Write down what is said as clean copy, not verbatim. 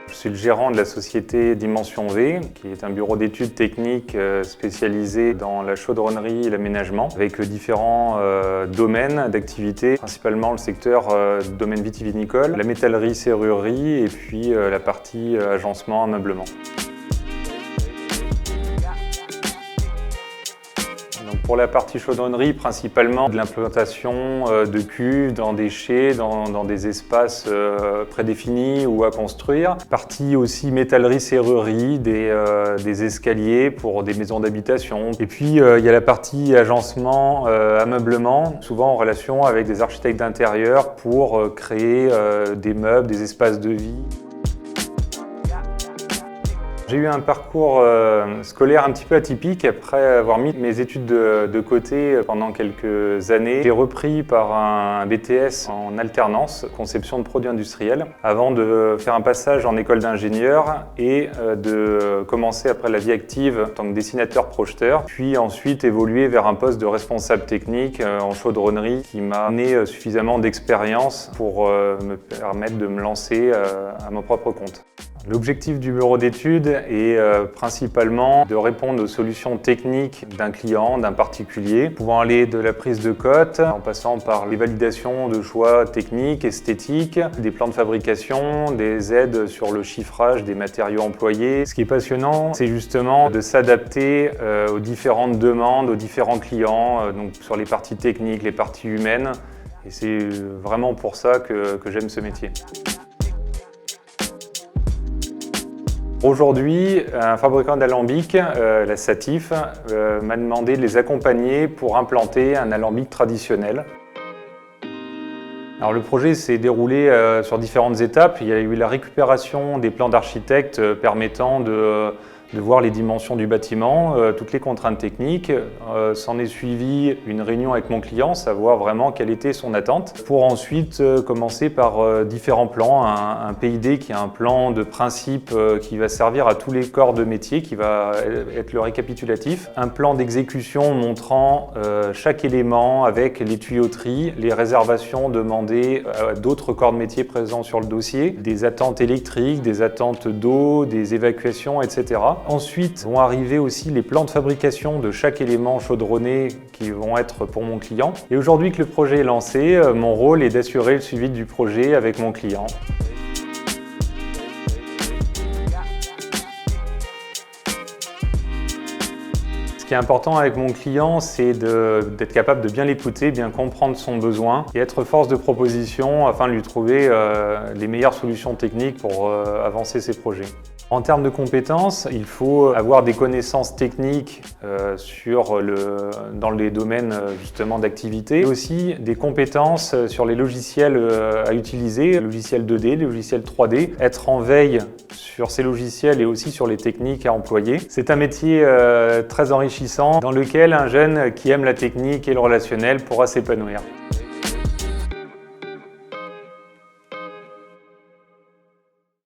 Je suis le gérant de la société Dimension V, qui est un bureau d'études techniques spécialisé dans la chaudronnerie et l'aménagement, avec différents domaines d'activité, principalement le secteur domaine vitivinicole, la métallerie, serrurerie et puis la partie agencement, ameublement. Donc pour la partie chaudronnerie, principalement de l'implantation de cuves dans des chais, dans des espaces prédéfinis ou à construire. Partie aussi métallerie, serrurerie, des escaliers pour des maisons d'habitation. Et puis il y a la partie agencement, ameublement, souvent en relation avec des architectes d'intérieur pour créer des meubles, des espaces de vie. J'ai eu un parcours scolaire un petit peu atypique. Après avoir mis mes études de côté pendant quelques années, j'ai repris par un BTS en alternance, conception de produits industriels, avant de faire un passage en école d'ingénieur et de commencer après la vie active en tant que dessinateur-projeteur, puis ensuite évoluer vers un poste de responsable technique en chaudronnerie qui m'a amené suffisamment d'expérience pour me permettre de me lancer à mon propre compte. L'objectif du bureau d'études est principalement de répondre aux solutions techniques d'un client, d'un particulier, pouvant aller de la prise de cote, en passant par les validations de choix techniques, esthétiques, des plans de fabrication, des aides sur le chiffrage des matériaux employés. Ce qui est passionnant, c'est justement de s'adapter aux différentes demandes, aux différents clients, donc sur les parties techniques, les parties humaines. Et c'est vraiment pour ça que j'aime ce métier. Aujourd'hui, un fabricant d'alambics, la Satif, m'a demandé de les accompagner pour implanter un alambic traditionnel. Alors le projet s'est déroulé sur différentes étapes. Il y a eu la récupération des plans d'architecte permettant de voir les dimensions du bâtiment, toutes les contraintes techniques. S'en est suivi une réunion avec mon client, savoir vraiment quelle était son attente, pour ensuite commencer par différents plans. Un PID qui est un plan de principe qui va servir à tous les corps de métier, qui va être le récapitulatif. Un plan d'exécution montrant chaque élément avec les tuyauteries, les réservations demandées à d'autres corps de métier présents sur le dossier, des attentes électriques, des attentes d'eau, des évacuations, etc. Ensuite vont arriver aussi les plans de fabrication de chaque élément chaudronné qui vont être pour mon client. Et aujourd'hui que le projet est lancé, mon rôle est d'assurer le suivi du projet avec mon client. Ce qui est important avec mon client, c'est d'être capable de bien l'écouter, bien comprendre son besoin et être force de proposition afin de lui trouver les meilleures solutions techniques pour avancer ses projets. En termes de compétences, il faut avoir des connaissances techniques dans les domaines justement d'activité, et aussi des compétences sur les logiciels à utiliser, les logiciels 2D, les logiciels 3D, être en veille sur ces logiciels et aussi sur les techniques à employer. C'est un métier très enrichissant dans lequel un jeune qui aime la technique et le relationnel pourra s'épanouir.